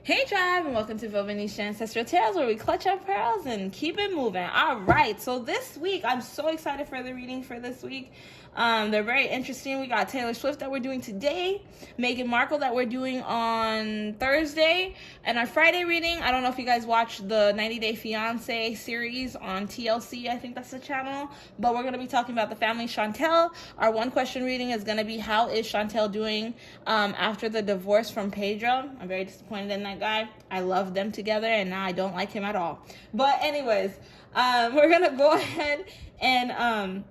Hey tribe, and welcome to Bobo-Nesha Ancestral Tales, where we clutch our pearls and keep it moving. All right, so this week, I'm so excited for the reading for this week. They're very interesting. We got Taylor Swift that we're doing today, Meghan Markle that we're doing on Thursday, and our Friday reading, I don't know if you guys watched the 90 Day Fiancé series on TLC, I think that's the channel, but we're going to be talking about the family Chantel. Our one question reading is going to be, how is Chantel doing after the divorce from Pedro? I'm very disappointed in that guy. I love them together, and now I don't like him at all. But anyways, we're going to go ahead and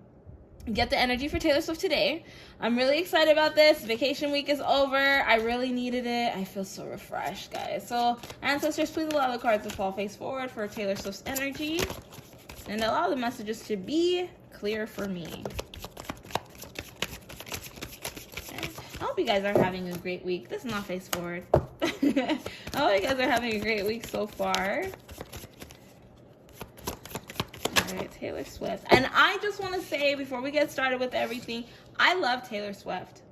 get the energy for Taylor Swift today. I'm really excited about this. Vacation week is over. I really needed it. I feel so refreshed, guys. So, ancestors, please allow the cards to fall face forward for Taylor Swift's energy, and allow the messages to be clear for me. Okay. I hope you guys are having a great week. This is not face forward. I hope you guys are having a great week so far. Alright, Taylor Swift. And I just want to say, before we get started with everything, I love Taylor Swift.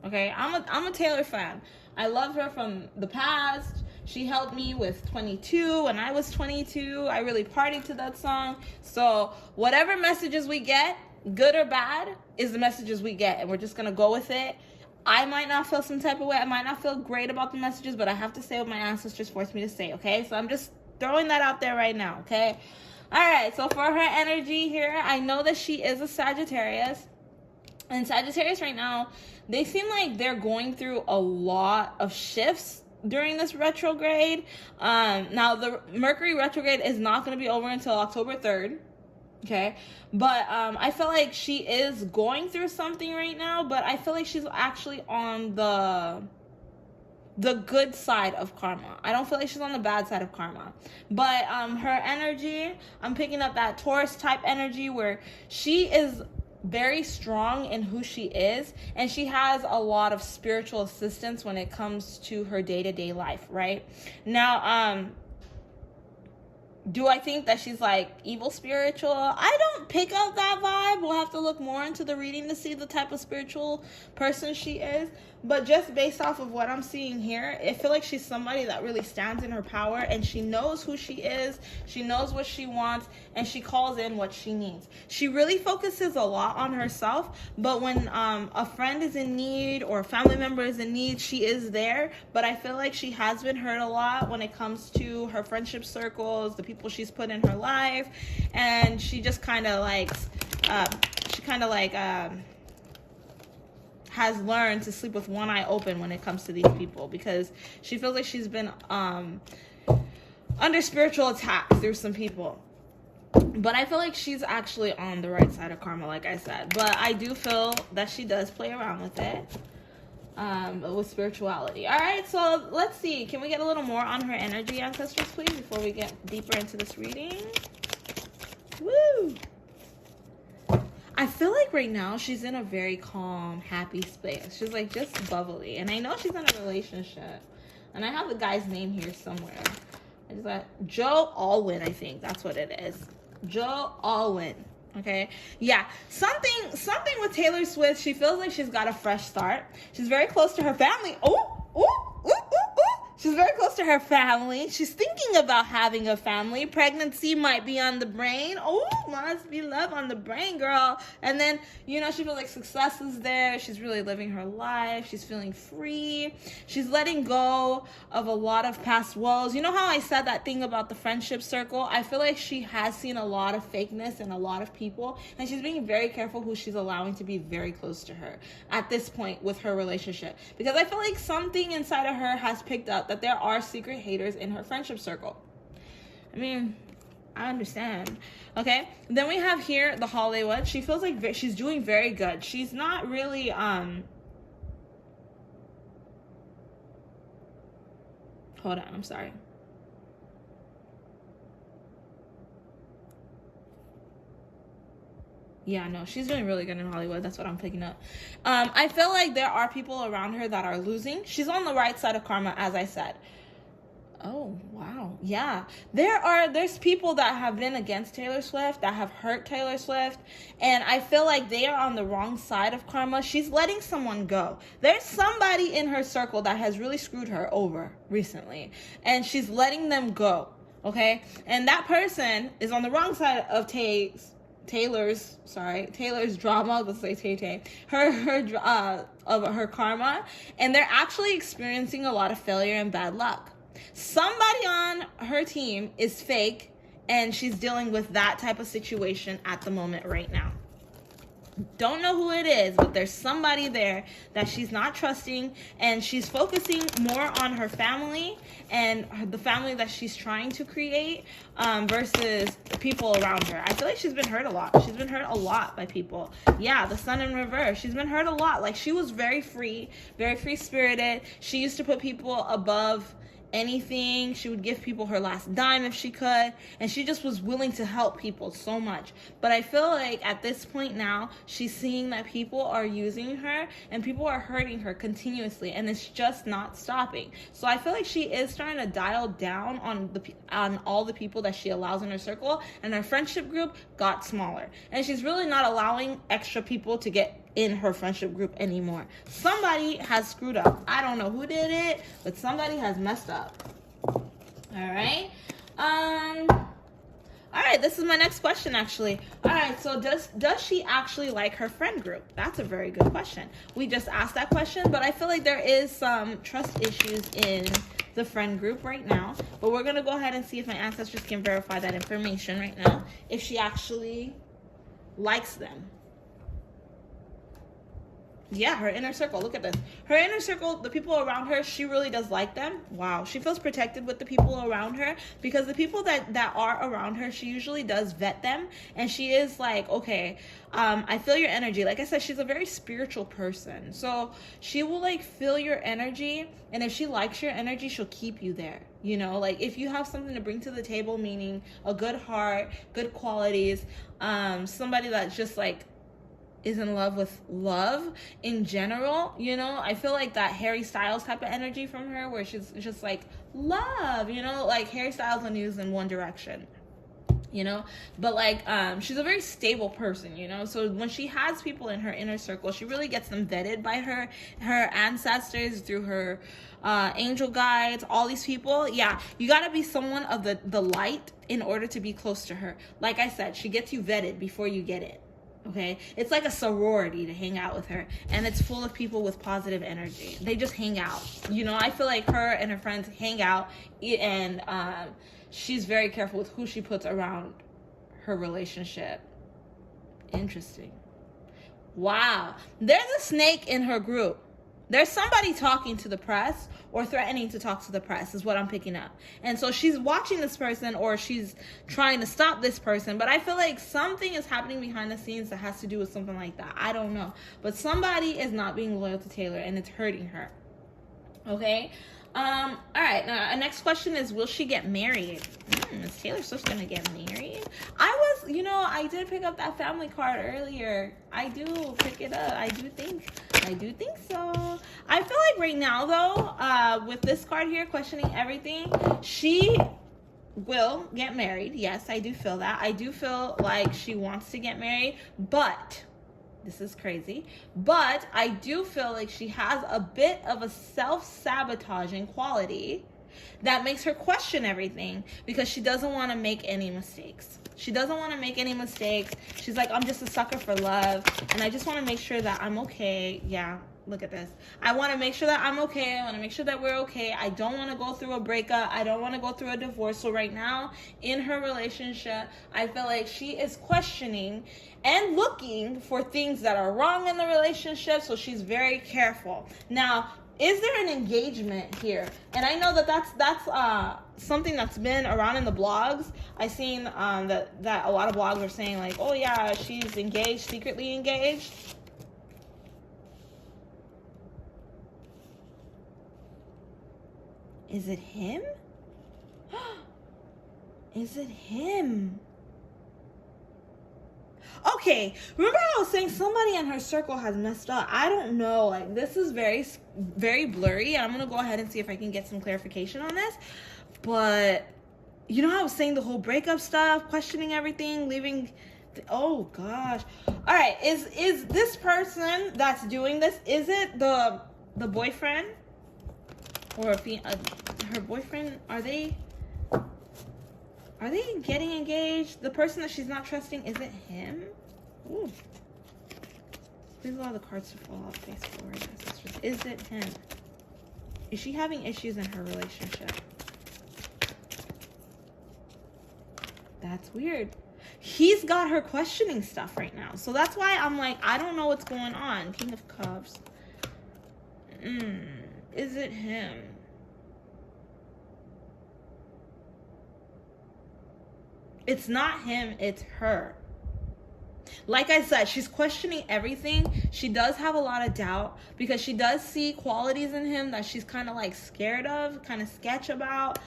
Okay, I'm a Taylor fan. I love her from the past. She helped me with 22 when I was 22. I really partied to that song. So whatever messages we get, good or bad, is the messages we get. And we're just going to go with it. I might not feel some type of way. I might not feel great about the messages, but I have to say what my ancestors forced me to say, okay? So I'm just throwing that out there right now, okay? All right, so for her energy here, I know that she is a Sagittarius. And Sagittarius right now, they seem like they're going through a lot of shifts during this retrograde. Now, the Mercury retrograde is not going to be over until October 3rd. Okay, but I feel like she is going through something right now, but I feel like she's actually on the good side of karma. I don't feel like she's on the bad side of karma. But her energy, I'm picking up that Taurus type energy where she is very strong in who she is, and she has a lot of spiritual assistance when it comes to her day-to-day life, right? Now, do I think that she's like evil spiritual? I don't pick up that vibe. We'll have to look more into the reading to see the type of spiritual person she is. But just based off of what I'm seeing here, I feel like she's somebody that really stands in her power, and she knows who she is, she knows what she wants, and she calls in what she needs. She really focuses a lot on herself, but when a friend is in need or a family member is in need, she is there. But I feel like she has been hurt a lot when it comes to her friendship circles, the people she's put in her life, and she just kind of has learned to sleep with one eye open when it comes to these people, because she feels like she's been under spiritual attack through some people. But I feel like she's actually on the right side of karma, like I said. But I do feel that she does play around with it, with spirituality. All right, so let's see. Can we get a little more on her energy, ancestors, please, before we get deeper into this reading? Woo! I feel like right now she's in a very calm, happy space. She's like just bubbly. And I know she's in a relationship. And I have the guy's name here somewhere. I just got Joe Alwyn, I think. That's what it is. Joe Alwyn. Okay? Yeah. Something with Taylor Swift. She feels like she's got a fresh start. She's very close to her family. She's very close to her family. She's thinking about having a family. Pregnancy might be on the brain. Oh, must be love on the brain, girl. And then, you know, she feels like success is there. She's really living her life. She's feeling free. She's letting go of a lot of past woes. You know how I said that thing about the friendship circle? I feel like she has seen a lot of fakeness in a lot of people, and she's being very careful who she's allowing to be very close to her at this point with her relationship. Because I feel like something inside of her has picked up that there are secret haters in her friendship circle. I mean, I understand. Okay, then we have here the Hollywood. She feels like she's doing very good. She's not really hold on, I'm sorry. Yeah, no, she's doing really good in Hollywood. That's what I'm picking up. I feel like there are people around her that are losing. She's on the right side of karma, as I said. Oh, wow. Yeah. There's people that have been against Taylor Swift, that have hurt Taylor Swift, and I feel like they are on the wrong side of karma. She's letting someone go. There's somebody in her circle that has really screwed her over recently, and she's letting them go. Okay? And that person is on the wrong side of Taylor's drama. Let's say Tay. Of her karma, and they're actually experiencing a lot of failure and bad luck. Somebody on her team is fake, and she's dealing with that type of situation at the moment right now. Don't know who it is, but there's somebody there that she's not trusting, and she's focusing more on her family and the family that she's trying to create versus people around her. I feel like she's been hurt a lot. She's been hurt a lot by people. Yeah, the sun in reverse. She's been hurt a lot. Like, she was very free-spirited. She used to put people above anything. She would give people her last dime if she could, and she just was willing to help people so much. But I feel like at this point now, she's seeing that people are using her and people are hurting her continuously, and it's just not stopping. So I feel like she is starting to dial down on all the people that she allows in her circle, and her friendship group got smaller, and she's really not allowing extra people to get in her friendship group anymore. Somebody has screwed up. I don't know who did it, but somebody has messed up. All right. All right, this is my next question, actually. All right, so does she actually like her friend group? That's a very good question. We just asked that question, but I feel like there is some trust issues in the friend group right now. But we're going to go ahead and see if my ancestors can verify that information right now, if she actually likes them. Yeah, her inner circle. Look at this. Her inner circle, the people around her, she really does like them. Wow. She feels protected with the people around her, because the people that are around her, she usually does vet them. And she is like, okay, I feel your energy. Like I said, she's a very spiritual person. So she will like feel your energy. And if she likes your energy, she'll keep you there. You know, like if you have something to bring to the table, meaning a good heart, good qualities, somebody that's just like, is in love with love in general, you know, I feel like that Harry Styles type of energy from her, where she's just like love, you know, like Harry Styles only is in one direction, you know, but like she's a very stable person, you know. So when she has people in her inner circle, she really gets them vetted by her ancestors, through her angel guides, all these people. Yeah, you got to be someone of the light in order to be close to her. Like I said, she gets you vetted before you get it. Okay, it's like a sorority to hang out with her, and it's full of people with positive energy. They just hang out, you know. I feel like her and her friends hang out, and she's very careful with who she puts around her relationship. Interesting. Wow, there's a snake in her group. There's somebody talking to the press or threatening to talk to the press, is what I'm picking up. And so she's watching this person, or she's trying to stop this person. But I feel like something is happening behind the scenes that has to do with something like that. I don't know. But somebody is not being loyal to Taylor, and it's hurting her. Okay? All right. Now, our next question is, will she get married? Is Taylor Swift gonna get married? I did pick up that family card earlier. I do pick it up. I do think so. I feel like right now, though, with this card here, questioning everything, she will get married. Yes, I do feel that. I do feel like she wants to get married, but this is crazy, but I do feel like she has a bit of a self-sabotaging quality that makes her question everything, because she doesn't want to make any mistakes. She's like, I'm just a sucker for love, and I just want to make sure that I'm okay. Yeah, look at this. I want to make sure that I'm okay. I want to make sure that we're okay. I don't want to go through a breakup. I don't want to go through a divorce. So right now, in her relationship, I feel like she is questioning and looking for things that are wrong in the relationship, so she's very careful. Now, is there an engagement here? And I know that's something that's been around in the blogs. I've seen that a lot of blogs are saying like, oh yeah, she's engaged, secretly engaged. Is it him? Is it him? Okay, remember I was saying somebody in her circle has messed up. I don't know. Like, this is very, very blurry. I'm going to go ahead and see if I can get some clarification on this. But you know how I was saying the whole breakup stuff, questioning everything, leaving. Oh gosh. All right. Is this person that's doing this? Is it the boyfriend or her boyfriend? Are they getting engaged? The person that she's not trusting, is it him? Ooh. Please allow the cards to fall off face forward. Is it him? Is she having issues in her relationship? That's weird. He's got her questioning stuff right now. So that's why I'm like, I don't know what's going on. King of Cups. Is it him? It's not him, it's her. Like I said, she's questioning everything. She does have a lot of doubt because she does see qualities in him that she's kind of like scared of, kind of sketch about.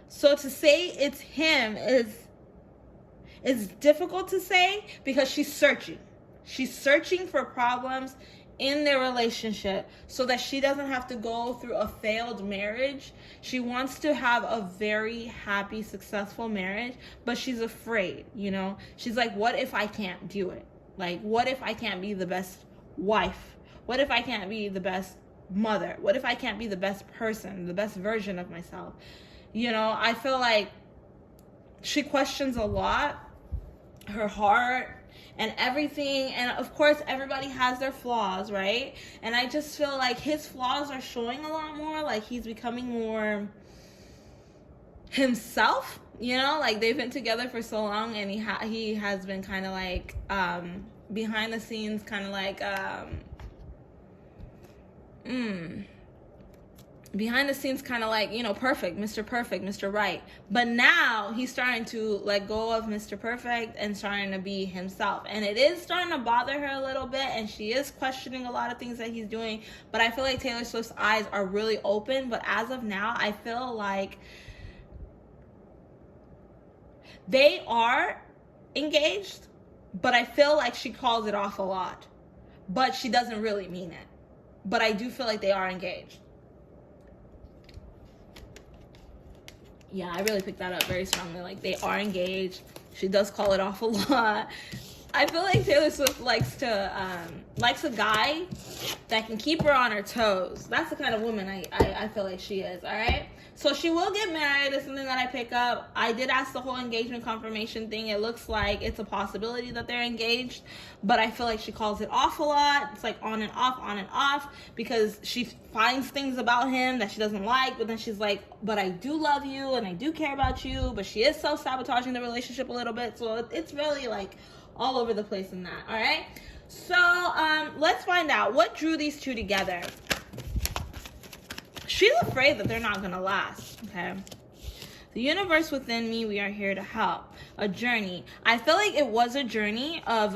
So to say it's him is difficult to say because she's searching. She's searching for problems in their relationship so that she doesn't have to go through a failed marriage. She wants to have a very happy, successful marriage, but she's afraid, you know? She's like, what if I can't do it? Like, what if I can't be the best wife? What if I can't be the best mother? What if I can't be the best person, the best version of myself? You know, I feel like she questions a lot, her heart and everything. And of course, everybody has their flaws, right? And I just feel like his flaws are showing a lot more. Like he's becoming more himself, you know? Like they've been together for so long and he has been kind of like behind the scenes, kind of like behind the scenes, kind of like, you know, perfect, Mr. Right. But now he's starting to let go of Mr. Perfect and starting to be himself. And it is starting to bother her a little bit. And she is questioning a lot of things that he's doing. But I feel like Taylor Swift's eyes are really open. But as of now, I feel like they are engaged. But I feel like she calls it off a lot. But she doesn't really mean it. But I do feel like they are engaged. Yeah, I really picked that up very strongly. Like, they are engaged. She does call it off a lot. I feel like Taylor Swift likes a guy that can keep her on her toes. That's the kind of woman I feel like she is, all right? So she will get married is something that I pick up. I did ask the whole engagement confirmation thing. It looks like it's a possibility that they're engaged, but I feel like she calls it off a lot. It's like on and off, because she finds things about him that she doesn't like, but then she's like, but I do love you and I do care about you, but she is self-sabotaging the relationship a little bit. So it's really like all over the place in that, all right? So let's find out what drew these two together. She's afraid that they're not going to last, okay? The universe within me, we are here to help. A journey. I feel like it was a journey of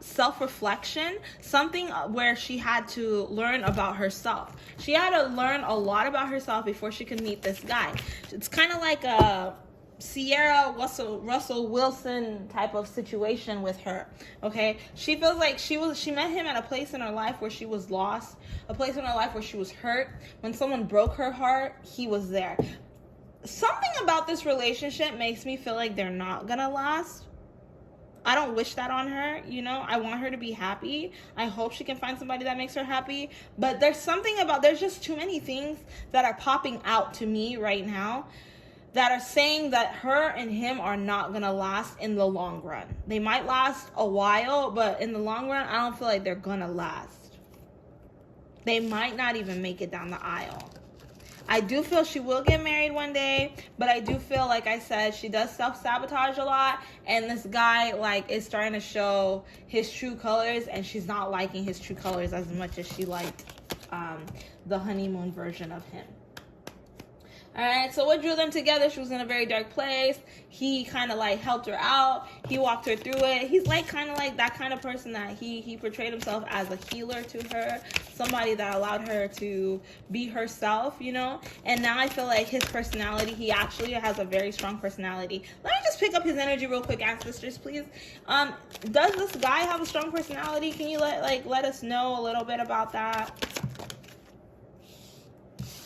self-reflection, something where she had to learn about herself. She had to learn a lot about herself before she could meet this guy. It's kind of like a Sierra Russell Wilson type of situation with her, okay? She feels like she met him at a place in her life where she was lost, a place in her life where she was hurt. When someone broke her heart, he was there. Something about this relationship makes me feel like they're not gonna last. I don't wish that on her, you know? I want her to be happy. I hope she can find somebody that makes her happy. But there's just too many things that are popping out to me right now that are saying that her and him are not gonna last in the long run. They might last a while, but in the long run, I don't feel like they're gonna last. They might not even make it down the aisle. I do feel she will get married one day, but I do feel, like I said, she does self-sabotage a lot, and this guy, like, is starting to show his true colors, and she's not liking his true colors as much as she liked the honeymoon version of him. All right, so what drew them together? She was in a very dark place. He kind of like helped her out. He walked her through it. He's like kind of like that kind of person that he portrayed himself as a healer to her, somebody that allowed her to be herself, you know? And now I feel like his personality, he actually has a very strong personality. Let me just pick up his energy real quick, ancestors, please. Does this guy have a strong personality? Can you let us know a little bit about that?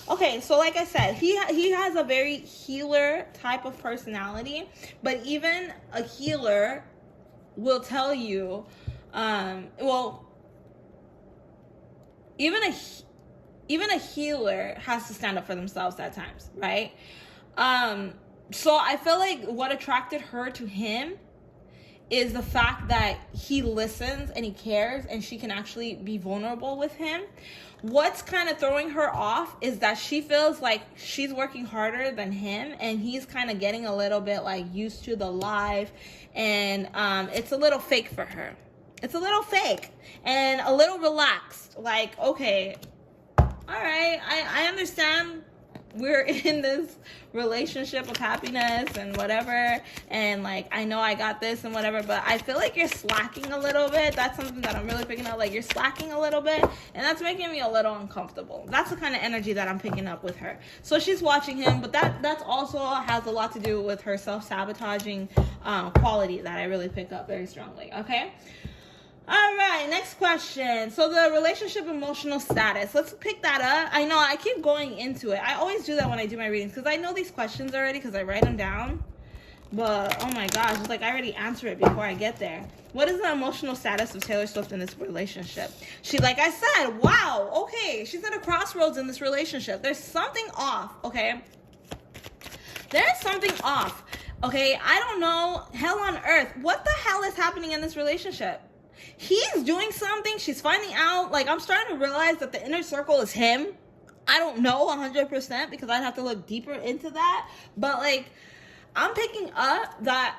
Okay, so like I said, he has a very healer type of personality, but even a healer will tell you, well, even a healer has to stand up for themselves at times, right? So I feel like what attracted her to him is the fact that he listens and he cares, and she can actually be vulnerable with him. What's kind of throwing her off is that she feels like she's working harder than him, and he's kind of getting a little bit like used to the life, and it's a little fake for her. It's a little fake and a little relaxed. Like, okay, all right, I understand we're in this relationship of happiness and whatever, and like I know I got this and whatever, but I feel like you're slacking a little bit. That's something that I'm really picking up. Like, you're slacking a little bit, and that's making me a little uncomfortable. That's the kind of energy that I'm picking up with her. So she's watching him, but that's also has a lot to do with her self-sabotaging quality that I really pick up very strongly. Okay. All right, next question. So the relationship emotional status. Let's pick that up. I know I keep going into it. I always do that when I do my readings because I know these questions already because I write them down. But, oh my gosh, it's like I already answer it before I get there. What is the emotional status of Taylor Swift in this relationship? She, like I said, wow, okay, she's at a crossroads in this relationship. There's something off, okay? There's something off, okay? I don't know, hell on earth. What the hell is happening in this relationship? He's doing something. She's finding out. Like, I'm starting to realize that the inner circle is him. I don't know 100% because I'd have to look deeper into that. But, like, I'm picking up that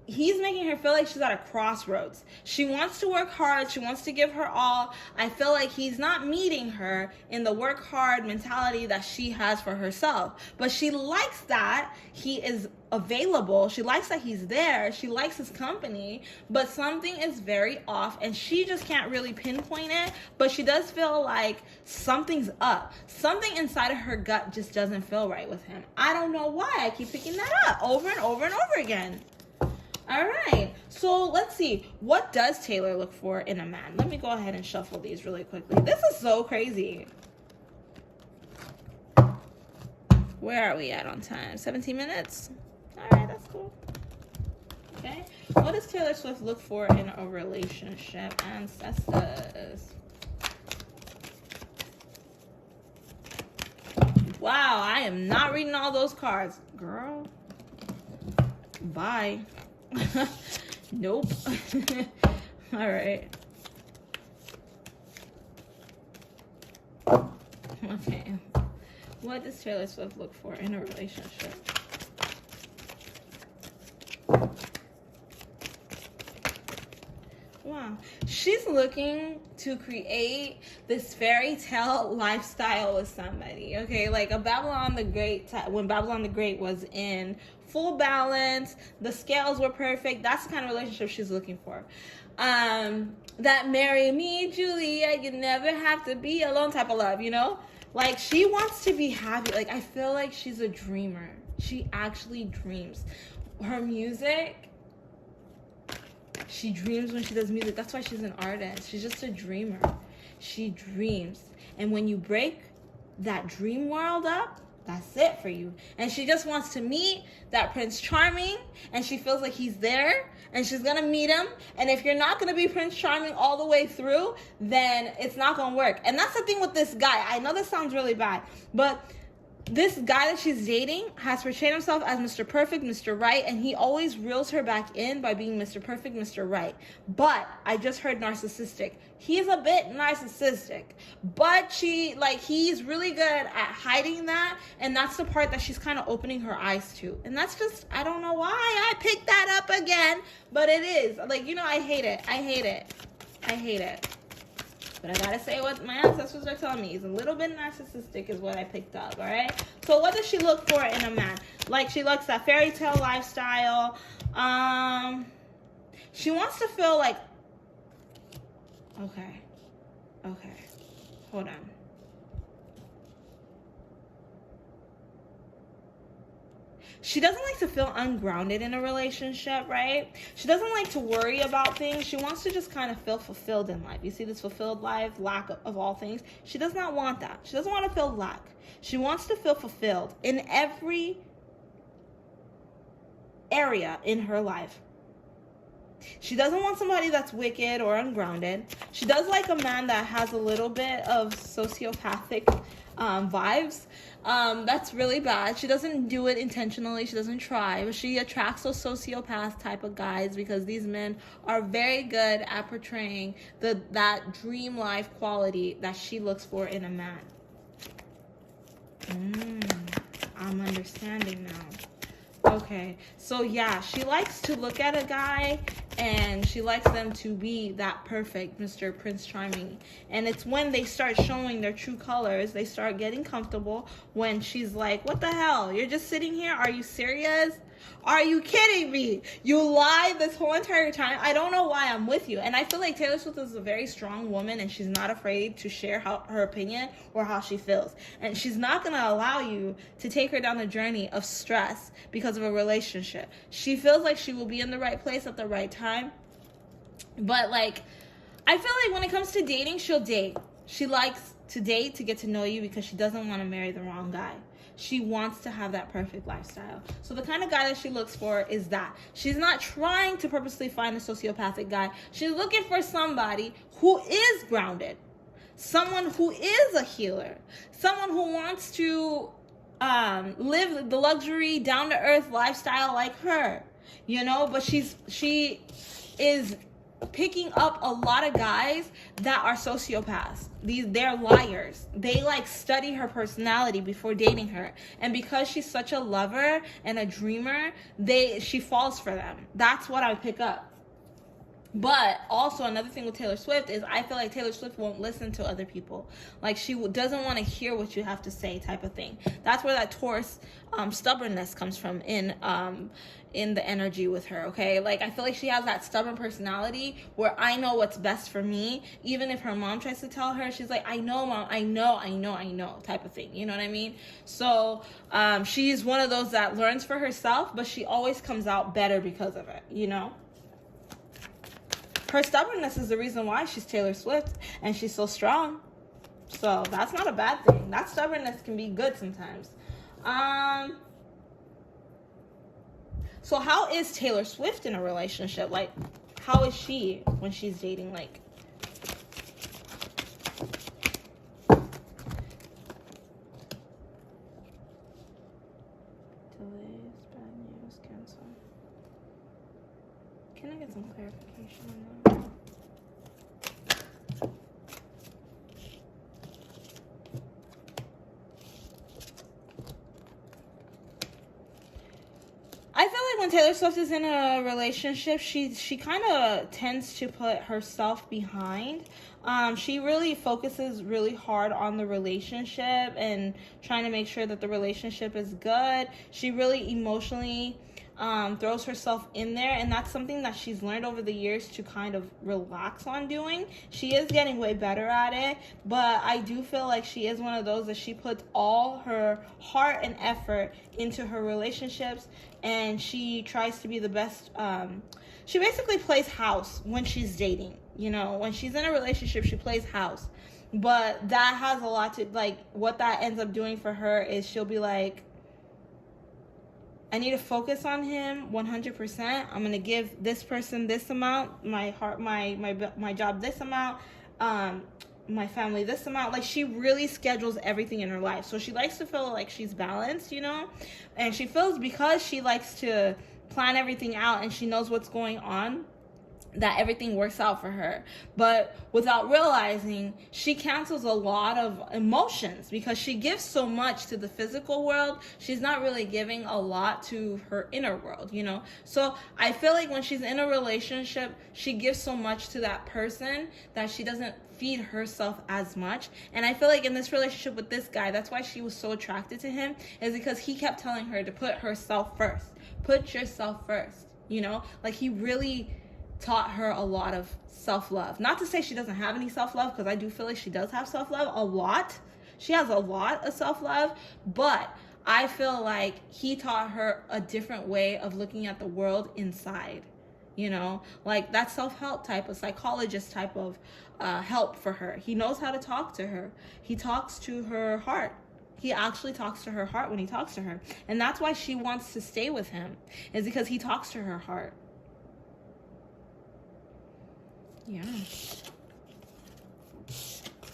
he's making her feel like she's at a crossroads. She wants to work hard. She wants to give her all. I feel like he's not meeting her in the work hard mentality that she has for herself. But she likes that he is available. She likes that he's there. She likes his company. But something is very off, and she just can't really pinpoint it. But she does feel like something's up. Something inside of her gut just doesn't feel right with him. I don't know why. I keep picking that up over and over and over again. All right, so let's see. What does Taylor look for in a man? Let me go ahead and shuffle these really quickly. This is so crazy. Where are we at on time? 17 minutes? All right, that's cool. Okay, what does Taylor Swift look for in a relationship? Ancestors. Wow, I am not reading all those cards. Girl, bye. Nope. All right. Okay. What does Taylor Swift look for in a relationship? Wow. She's looking to create this fairy tale lifestyle with somebody. Okay, like a Babylon the Great, when Babylon the Great was in full balance, the scales were perfect. That's the kind of relationship she's looking for. That marry me, Julie, you never have to be alone type of love, you know? Like, she wants to be happy. Like, I feel like she's a dreamer. She actually dreams. Her music, she dreams when she does music. That's why she's an artist. She's just a dreamer. She dreams. And when you break that dream world up, that's it for you. And she just wants to meet that Prince Charming, and she feels like he's there, and she's gonna meet him. And if you're not gonna be Prince Charming all the way through, then it's not gonna work. And that's the thing with this guy. I know this sounds really bad, but this guy that she's dating has portrayed himself as Mr. Perfect, Mr. Right, and he always reels her back in by being Mr. Perfect, Mr. Right. But I just heard narcissistic. He's a bit narcissistic, but he's really good at hiding that, and that's the part that she's kind of opening her eyes to. And that's just, I don't know why I picked that up again, but it is. Like, you know, I hate it. But I gotta say what my ancestors are telling me. He's a little bit narcissistic is what I picked up, all right? So what does she look for in a man? Like, she looks at fairy tale lifestyle. She wants to feel like... Okay. Hold on. She doesn't like to feel ungrounded in a relationship, right? She doesn't like to worry about things. She wants to just kind of feel fulfilled in life. You see this fulfilled life, lack of all things. She does not want that. She doesn't want to feel lack. She wants to feel fulfilled in every area in her life. She doesn't want somebody that's wicked or ungrounded. She does like a man that has a little bit of sociopathic vibes. That's really bad. She doesn't do it intentionally. She doesn't try, but she attracts those sociopath type of guys because these men are very good at portraying that dream life quality that she looks for in a man. I'm understanding now. Okay, so yeah, she likes to look at a guy and she likes them to be that perfect Mr. Prince Charming. And it's when they start showing their true colors, they start getting comfortable, when she's like, what the hell? You're just sitting here? Are you serious? Are you kidding me? You lied this whole entire time. I don't know why I'm with you. And I feel like Taylor Swift is a very strong woman, and she's not afraid to share her opinion or how she feels. And she's not going to allow you to take her down the journey of stress because of a relationship. She feels like she will be in the right place at the right time. But like, I feel like when it comes to dating, she'll date. She likes to date to get to know you because she doesn't want to marry the wrong guy. She wants to have that perfect lifestyle. So the kind of guy that she looks for is that. She's not trying to purposely find a sociopathic guy. She's looking for somebody who is grounded. Someone who is a healer. Someone who wants to live the luxury, down-to-earth lifestyle like her. You know, but she is picking up a lot of guys that are sociopaths. They're liars. They like study her personality before dating her, and because she's such a lover and a dreamer, she falls for them. That's what I pick up. But also another thing with Taylor Swift is I feel like Taylor Swift won't listen to other people. Like she doesn't want to hear what you have to say type of thing. That's where that Taurus stubbornness comes from in the energy with her, okay? Like I feel like she has that stubborn personality where I know what's best for me. Even if her mom tries to tell her, she's like, I know, mom, I know type of thing. You know what I mean? So she's one of those that learns for herself, but she always comes out better because of it, you know? Her stubbornness is the reason why she's Taylor Swift and she's so strong. So that's not a bad thing. That stubbornness can be good sometimes. So how is Taylor Swift in a relationship? Like, how is she when she's dating? Like, delays, bad news, cancel. Can I get some clarification on that? I feel like when Taylor Swift is in a relationship, she kind of tends to put herself behind. She really focuses really hard on the relationship and trying to make sure that the relationship is good. She really emotionally throws herself in there, and that's something that she's learned over the years to kind of relax on doing. She is getting way better at it, but I do feel like she is one of those that she puts all her heart and effort into her relationships, and she tries to be the best. She basically plays house when she's dating. You know, when she's in a relationship, she plays house. But that has a lot to, like, what that ends up doing for her is she'll be like, I need to focus on him 100%. I'm going to give this person this amount, my heart, my job this amount, my family this amount. Like, she really schedules everything in her life. So she likes to feel like she's balanced, you know? And she feels because she likes to plan everything out and she knows what's going on, that everything works out for her. But without realizing, she cancels a lot of emotions because she gives so much to the physical world. She's not really giving a lot to her inner world, you know? So I feel like when she's in a relationship, she gives so much to that person that she doesn't feed herself as much. And I feel like in this relationship with this guy, that's why she was so attracted to him, is because he kept telling her to put herself first. Put yourself first, you know? Like, he really taught her a lot of self-love. Not to say she doesn't have any self-love, because I do feel like she does have self-love a lot. She has a lot of self-love, but I feel like he taught her a different way of looking at the world inside. You know, like that self-help type of psychologist type of help for her. He knows how to talk to her. He talks to her heart. He actually talks to her heart when he talks to her. And that's why she wants to stay with him, is because he talks to her heart. Yeah.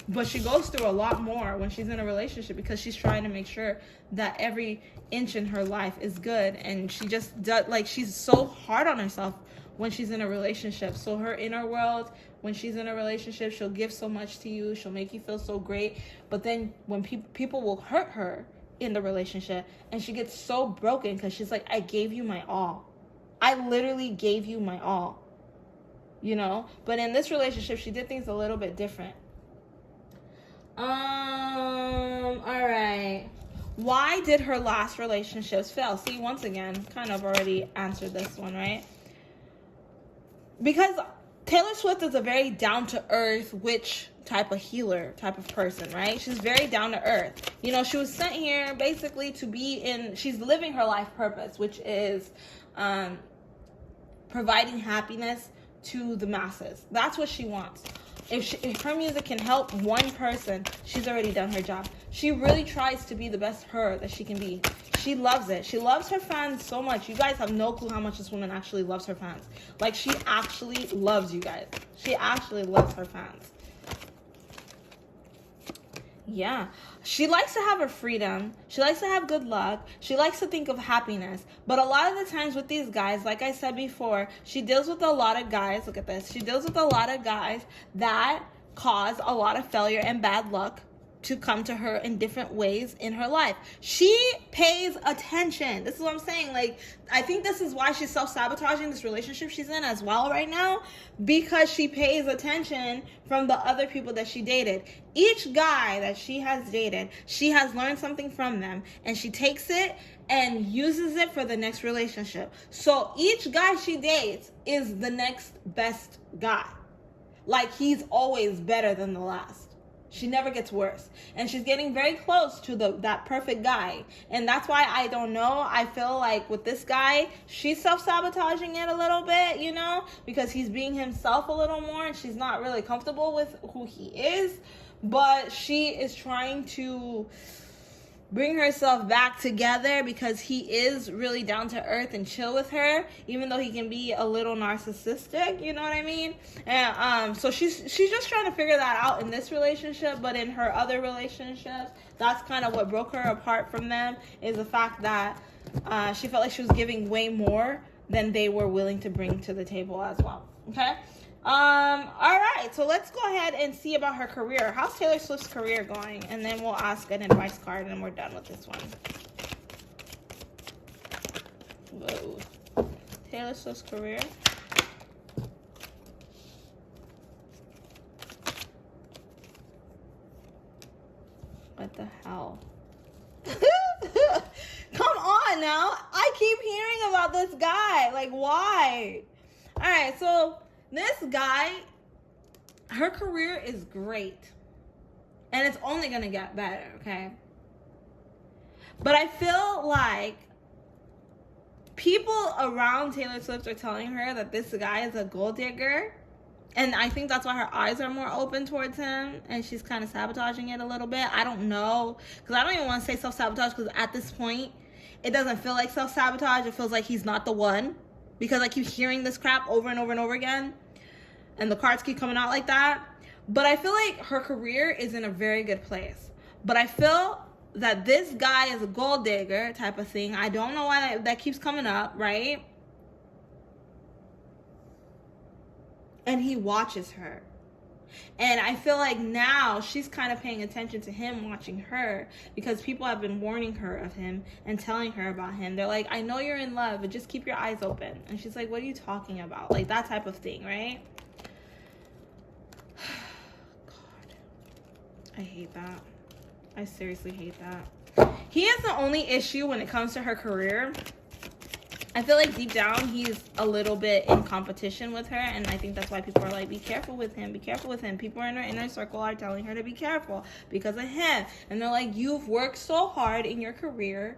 But she goes through a lot more when she's in a relationship, because she's trying to make sure that every inch in her life is good. And she just does, like, she's so hard on herself when she's in a relationship. So her inner world, when she's in a relationship, she'll give so much to you. She'll make you feel so great. But then when people will hurt her in the relationship, and she gets so broken because she's like, I gave you my all. I literally gave you my all. You know? But in this relationship, she did things a little bit different. Alright. Why did her last relationships fail? See, once again, kind of already answered this one, right? Because Taylor Swift is a very down-to-earth witch type of healer type of person, right? She's very down-to-earth. You know, she was sent here basically to be in, she's living her life purpose, which is providing happiness to the masses. That's what she wants. If her music can help one person, she's already done her job. She really tries to be the best her that she can be. She loves it. She loves her fans so much. You guys have no clue how much this woman actually loves her fans. Like, she actually loves you guys. She actually loves her fans. Yeah. She likes to have her freedom. She likes to have good luck. She likes to think of happiness. But a lot of the times with these guys, like I said before, she deals with a lot of guys. Look at this. She deals with a lot of guys that cause a lot of failure and bad luck to come to her in different ways in her life. She pays attention. This is what I'm saying. Like, I think this is why she's self-sabotaging this relationship she's in as well right now, because she pays attention from the other people that she dated. Each guy that she has dated, she has learned something from them, and she takes it and uses it for the next relationship. So each guy she dates is the next best guy. Like, he's always better than the last. She never gets worse. And she's getting very close to that perfect guy. And that's why I don't know. I feel like with this guy, she's self-sabotaging it a little bit, you know, because he's being himself a little more and she's not really comfortable with who he is. But she is trying to bring herself back together because he is really down to earth and chill with her, even though he can be a little narcissistic, you know what I mean? And so she's just trying to figure that out in this relationship. But in her other relationships, that's kind of what broke her apart from them, is the fact that she felt like she was giving way more than they were willing to bring to the table as well. Okay. All right, so let's go ahead and see about her career. How's Taylor Swift's career going? And then we'll ask an advice card and we're done with this one. Whoa. Taylor Swift's career. What the hell? Come on now. I keep hearing about this guy. Like, why? All right, so this guy, her career is great. And it's only going to get better, okay? But I feel like people around Taylor Swift are telling her that this guy is a gold digger. And I think that's why her eyes are more open towards him. And she's kind of sabotaging it a little bit. I don't know. Because I don't even want to say self-sabotage. Because at this point, it doesn't feel like self-sabotage. It feels like he's not the one. Because I keep hearing this crap over and over and over again. And the cards keep coming out like that. But I feel like her career is in a very good place. But I feel that this guy is a gold digger type of thing. I don't know why that keeps coming up, right? And he watches her. And I feel like now she's kind of paying attention to him watching her, because people have been warning her of him and telling her about him. They're like, I know you're in love, but just keep your eyes open. And she's like, what are you talking about? Like, that type of thing, right? God, I hate that. I seriously hate that. He is the only issue when it comes to her career. I feel like deep down he's a little bit in competition with her, and I think that's why people are like, be careful with him, be careful with him. People in her inner circle are telling her to be careful because of him, and they're like, you've worked so hard in your career,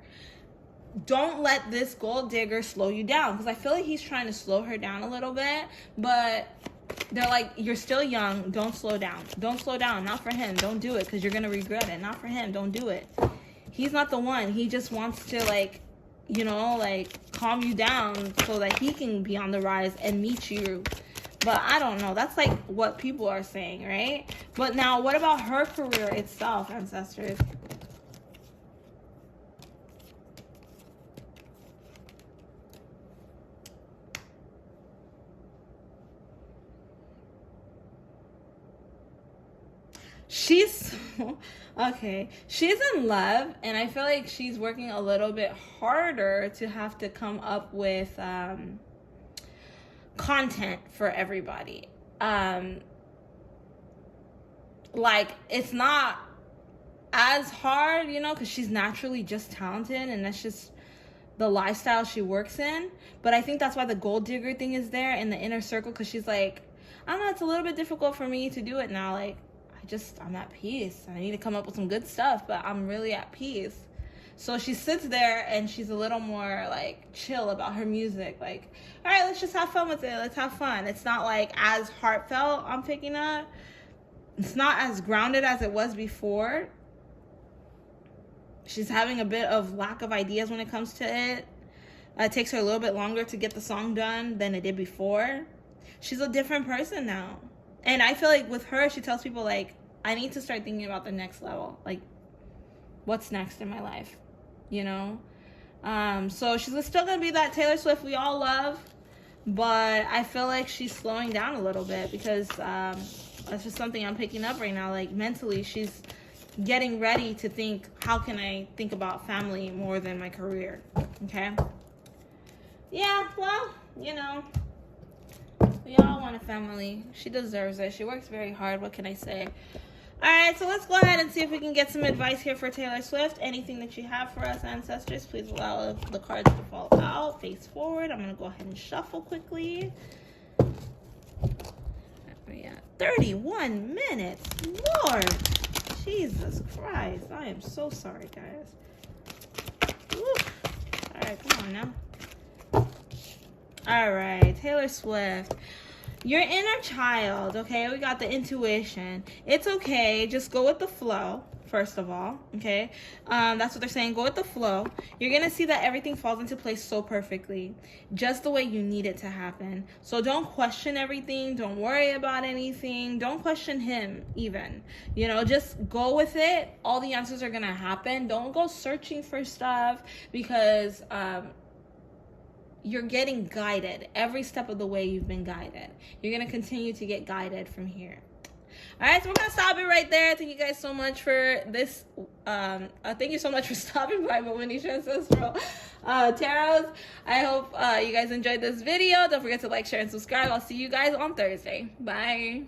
don't let this gold digger slow you down. Because I feel like he's trying to slow her down a little bit, but they're like, you're still young, don't slow down, not for him, don't do it because you're gonna regret it, not for him, don't do it. He's not the one. He just wants to, like, you know, like, calm you down so that he can be on the rise and meet you. But I don't know, that's like what people are saying, right? But now what about her career itself, ancestors? She's okay, she's in love, and I feel like she's working a little bit harder to have to come up with content for everybody. Like, it's not as hard, you know, because she's naturally just talented, and that's just the lifestyle she works in. But I think that's why the gold digger thing is there in the inner circle, because she's like, I don't know, it's a little bit difficult for me to do it now. Like, I'm at peace. I need to come up with some good stuff, but I'm really at peace. So she sits there and she's a little more like chill about her music. Like, all right, let's just have fun with it. Let's have fun. It's not like as heartfelt, I'm picking up. It's not as grounded as it was before. She's having a bit of lack of ideas when it comes to it. It takes her a little bit longer to get the song done than it did before. She's a different person now. And I feel like with her, she tells people, like, I need to start thinking about the next level. Like, what's next in my life? You know? So she's still going to be that Taylor Swift we all love. But I feel like she's slowing down a little bit because that's just something I'm picking up right now. Like, mentally, she's getting ready to think, how can I think about family more than my career? Okay? Yeah, well, you know, we all want a family. She deserves it. She works very hard. What can I say? All right, so let's go ahead and see if we can get some advice here for Taylor Swift. Anything that you have for us, ancestors, please allow the cards to fall out. Face forward. I'm going to go ahead and shuffle quickly. We're at 31 minutes. Lord. Jesus Christ. I am so sorry, guys. Woo. All right, come on now. All right, Taylor Swift. Your inner child, okay? We got the intuition. It's okay. Just go with the flow, first of all, okay? That's what they're saying. Go with the flow. You're going to see that everything falls into place so perfectly, just the way you need it to happen. So don't question everything. Don't worry about anything. Don't question him even. You know, just go with it. All the answers are going to happen. Don't go searching for stuff because you're getting guided. Every step of the way you've been guided. You're going to continue to get guided from here. All right, so we're going to stop it right there. Thank you guys so much for this. Thank you so much for stopping by Bobo-Nesha Ancestral Tarots. I hope you guys enjoyed this video. Don't forget to like, share, and subscribe. I'll see you guys on Thursday. Bye.